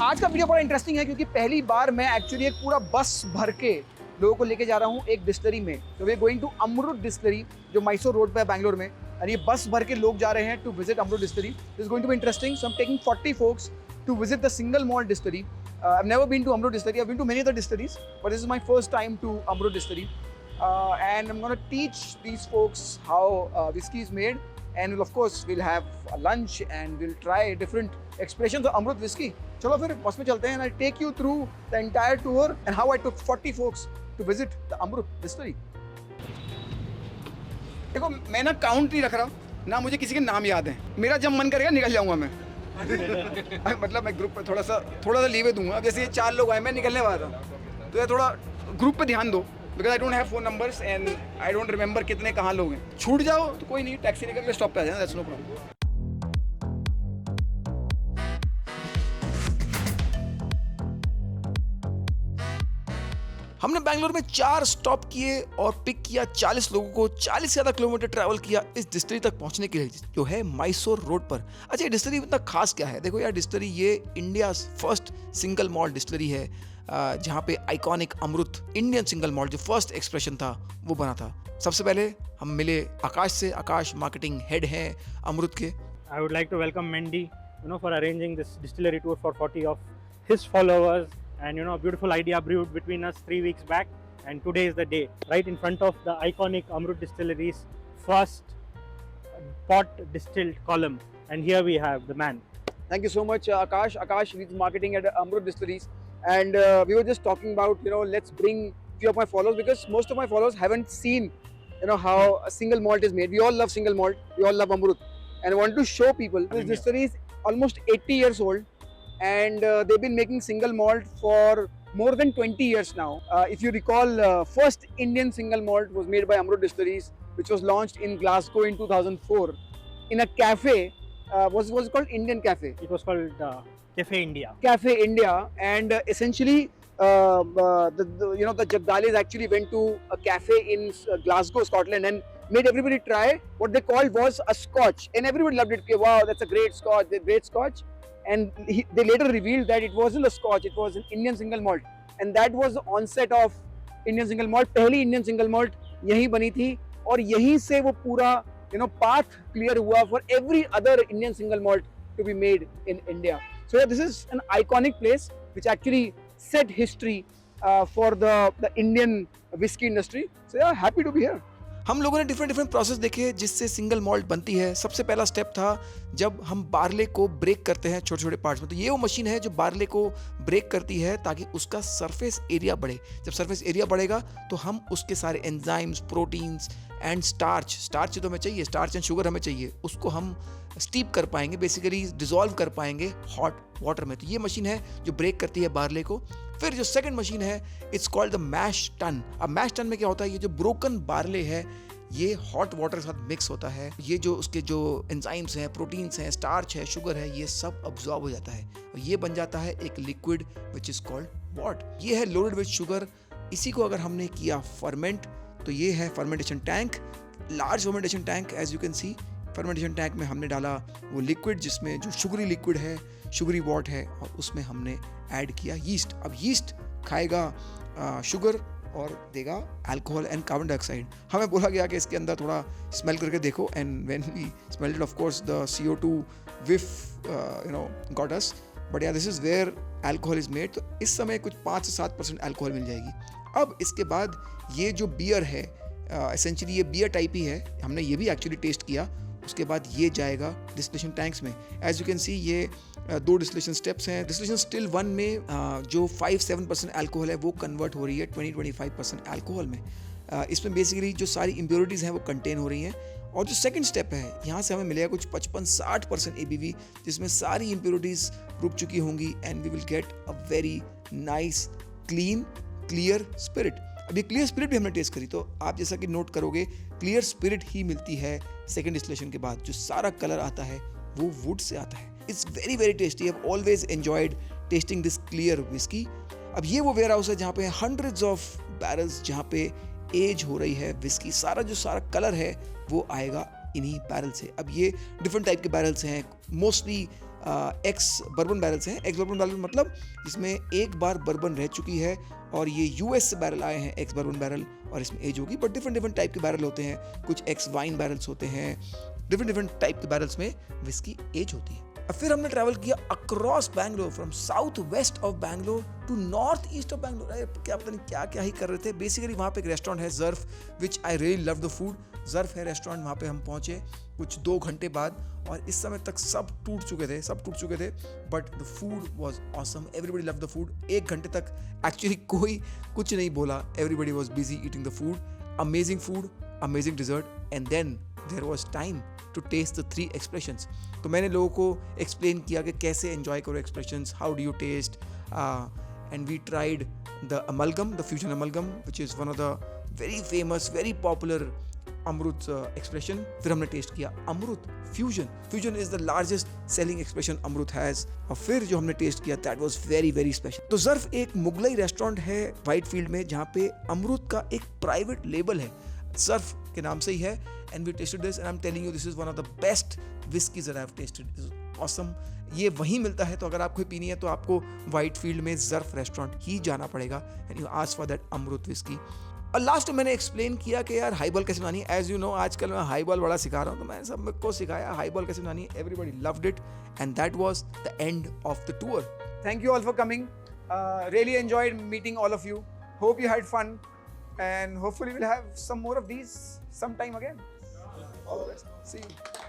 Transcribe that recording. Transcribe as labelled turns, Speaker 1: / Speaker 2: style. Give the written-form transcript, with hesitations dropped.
Speaker 1: आज का वीडियो बड़ा इंटरेस्टिंग है क्योंकि पहली बार मैं एक्चुअली एक पूरा बस भर के लोगों को लेके जा रहा हूँ एक डिस्टलरी में। तो वे गोइंग टू अमृत डिस्टलरी जो मैसूर रोड पे है बैंगलोर में, और ये बस भर के लोग जा रहे हैं to visit Amrut distillery. This is going to be interesting. So I am taking 40 folks to visit the single malt distillery. I've never been to Amrut distillery. I've been to many other distilleries, but this is my first time to Amrut distillery. And I'm going to teach these folks how whiskey is made, and we'll, of course we'll have a lunch and we'll try different expressions of Amrut whiskey. चलो फिर बस में चलते हैं and I'll take you through the entire tour and how I took 40 folks to visit the Amrut distillery. देखो मैं ना count नहीं रख रहा, ना मुझे किसी के नाम याद है, मेरा जब मन करेगा निकल जाऊंगा मैं। मतलब मैं ग्रुप पे थोड़ा सा लीवे दूंगा। अब जैसे ये 4 लोग आए, मैं निकलने वाला था, तो ये थोड़ा ग्रुप पे ध्यान दो, because I don't have phone numbers and I don't remember कितने कहाँ लोग हैं। छूट जाओ तो कोई नहीं, टैक्सी निकल के स्टॉप पे आ जाना, दैट्स नो प्रॉब्लम। हमने बैंगलोर में 4 स्टॉप किए और पिक किया 40 लोगों को, 40 से ज़्यादा किलोमीटर ट्रैवल किया इस डिस्टलरी तक पहुंचने के लिए जो है मैसूर रोड पर। अच्छा, ये डिस्टलरी इतना खास क्या है? देखो यार, डिस्टलरी ये India first single malt distillery है, जहाँ पे आइकॉनिक अमृत इंडियन सिंगल मॉल्ट जो फर्स्ट एक्सप्रेशन था वो बना था। सबसे पहले हम मिले आकाश से। आकाश मार्केटिंग हेड हैं अमृत के।
Speaker 2: I would like to welcome Mendy, for arranging this distillery tour for 40 of his followers, and a beautiful idea brewed between us 3 weeks back, and today is the day, right in front of the iconic Amrut Distillery's first pot distilled column, and here we have the man.
Speaker 1: Thank you so much, Akash. Akash leads marketing at Amrut Distilleries, and we were just talking about, let's bring few of my followers, because most of my followers haven't seen, how a single malt is made. We all love single malt. We all love Amrut, and I want to show people this distillery is almost 80 years old, and they've been making single malt for more than 20 years now. If you recall, first Indian single malt was made by Amrut Distilleries, which was launched in Glasgow in 2004 in a cafe. Was it called Indian Cafe?
Speaker 2: It was called Cafe India.
Speaker 1: Cafe India, and essentially the Jagdalis actually went to a cafe in Glasgow, Scotland, and made everybody try what they called was a scotch, and everybody loved it. Wow, that's a great scotch, great scotch. And they later revealed that it wasn't a scotch, it was an Indian single malt, and that was the onset of Indian single malt. पहली Indian single malt यहीं बनी थी, और यहीं से वो पूरा path clear हुआ for every other Indian single malt to be made in India. So yeah, this is an iconic place which actually set history for the Indian whiskey industry. So yeah, happy to be here. हम लोगों ने different process देखे जिससे single malt बनती है। सबसे पहला step था जब हम बार्ले को ब्रेक करते हैं छोटे छोटे पार्ट्स में। तो ये वो मशीन है जो बार्ले को ब्रेक करती है ताकि उसका सरफेस एरिया बढ़े। जब सरफेस एरिया बढ़ेगा तो हम उसके सारे एंजाइम्स, प्रोटीन्स एंड स्टार्च तो हमें चाहिए, स्टार्च एंड शुगर हमें चाहिए, उसको हम स्टीप कर पाएंगे, बेसिकली डिजोल्व कर पाएंगे हॉट वाटर में। तो ये मशीन है जो ब्रेक करती है बार्ले को। फिर जो सेकंड मशीन है, it's called the mash tun. अब मैश टन में क्या होता है, ये जो ब्रोकन बार्ले है ये हॉट वाटर के साथ मिक्स होता है। ये जो उसके जो एंजाइम्स हैं, प्रोटीन्स हैं, स्टार्च है, शुगर है, ये सब अब्सॉर्ब हो जाता है और ये बन जाता है एक liquid which is called what. ये है लोडेड विद शुगर। इसी को अगर हमने किया फर्मेंट तो ये है fermentation tank, large fermentation tank. As you can see, fermentation tank में हमने डाला वो लिक्विड जिसमें जो शुगरी लिक्विड है, शुगरी वॉट है, और उसमें हमने ऐड किया यीस्ट। अब यीस्ट खाएगा शुगर और देगा अल्कोहल एंड कार्बन डाइऑक्साइड। हमें बोला गया कि इसके अंदर थोड़ा स्मेल करके देखो, and when we smelled it, of course the CO2 whiff got us, but yeah this is where alcohol is made. तो इस समय कुछ 5 से 7% अल्कोहल मिल जाएगी। अब इसके बाद ये जो बियर है, एसेंशियली ये बियर टाइप ही है, हमने ये भी एक्चुअली टेस्ट किया। उसके बाद ये जाएगा डिस्टिलेशन टैंक्स में। एज यू कैन सी, ये 2 डिस्टिलेशन स्टेप्स हैं। डिस्टिलेशन स्टिल 1 में जो 5-7% अल्कोहल है वो कन्वर्ट हो रही है 20-25% अल्कोहल में। इसमें बेसिकली जो सारी इम्प्योरिटीज़ हैं वो कंटेन हो रही हैं। और जो सेकंड स्टेप है, यहाँ से हमें मिलेगा कुछ 55-60% ABV, जिसमें सारी इम्प्योरिटीज़ रुक चुकी होंगी, and we will get a very nice clean clear spirit. अब ये क्लियर स्पिरिट भी हमने टेस्ट करी, तो आप जैसा कि नोट करोगे क्लियर स्पिरिट ही मिलती है सेकंड डिस्टिलेशन के बाद। जो सारा कलर आता है वो वुड से आता है। It's very very tasty. I have always enjoyed testing this clear whisky. अब ये वो वेयर हाउस है जहाँ पे हंड्रेड्स ऑफ बैरल्स, जहाँ पे एज हो रही है विस्की। सारा कलर है वो आएगा इन्हीं बैरल से। अब ये डिफरेंट टाइप के बैरल्स हैं, मोस्टली
Speaker 3: एक्स बर्बन बैरल्स हैं। एक्स बर्बन बैरल मतलब जिसमें एक बार बर्बन रह चुकी है और ये यूएस से बैरल आए हैं एक्स बर्बन बैरल, और इसमें एज होगी, बट डिफरेंट टाइप के बैरल होते हैं। कुछ एक्स वाइन बैरल्स होते हैं, डिफरेंट टाइप के बैरल्स में विस्की एज होती है। अब फिर हमने ट्रैवल किया across Bangalore, from south west of Bangalore to north east of Bangalore. क्या पता नहीं क्या क्या ही कर रहे थे। बेसिकली वहाँ पे एक रेस्टोरेंट है Zarf, which I really love the food. Zarf है रेस्टोरेंट, वहाँ पे हम पहुँचे कुछ 2 घंटे बाद, और इस समय तक सब टूट चुके थे, but the food was awesome, everybody love the food. 1 घंटे तक एक्चुअली कोई कुछ नहीं बोला, everybody was busy eating the food. Amazing food, amazing dessert, and then there was time to taste the 3 expressions. तो मैंने लोगों को एक्सप्लेन किया कि कैसे एंजॉय करो expressions, how do you taste, and we tried the amalgam, the fusion amalgam, which is one of the very famous, very popular Amrut expression. फिर हमने टेस्ट किया Amrut fusion is the largest selling expression Amrut has. और फिर जो हमने taste किया that was very very special. तो ज़र्फ एक मुगलई रेस्टोरेंट है व्हाइटफील्ड में, जहाँ पे अमृत का एक प्राइवेट लेबल है, ज़र्फ के नाम से ही है। And we tested this and I am telling you this is one of the best whiskies that I have tested. Awesome. ये वहीं मिलता है, तो अगर आपको पीनी है तो आपको व्हाइटफील्ड में ज़र्फ रेस्टोरेंट ही जाना पड़ेगा, and you ask for that Amrut whisky. और लास्ट में मैंने एक्सप्लेन किया कि यार हाईबॉल कैसे बनानी है। एज यू नो आजकल मैं हाईबॉल बड़ा सिखा रहा हूँ, तो मैंने सबको सिखाया हाईबॉल कैसे बनानी है। Everybody loved it, and that was the end of the tour.
Speaker 1: Thank you all for coming. Really enjoyed meeting all of you. Hope you had fun, and hopefully we'll have some more of these sometime again. All the best. See you.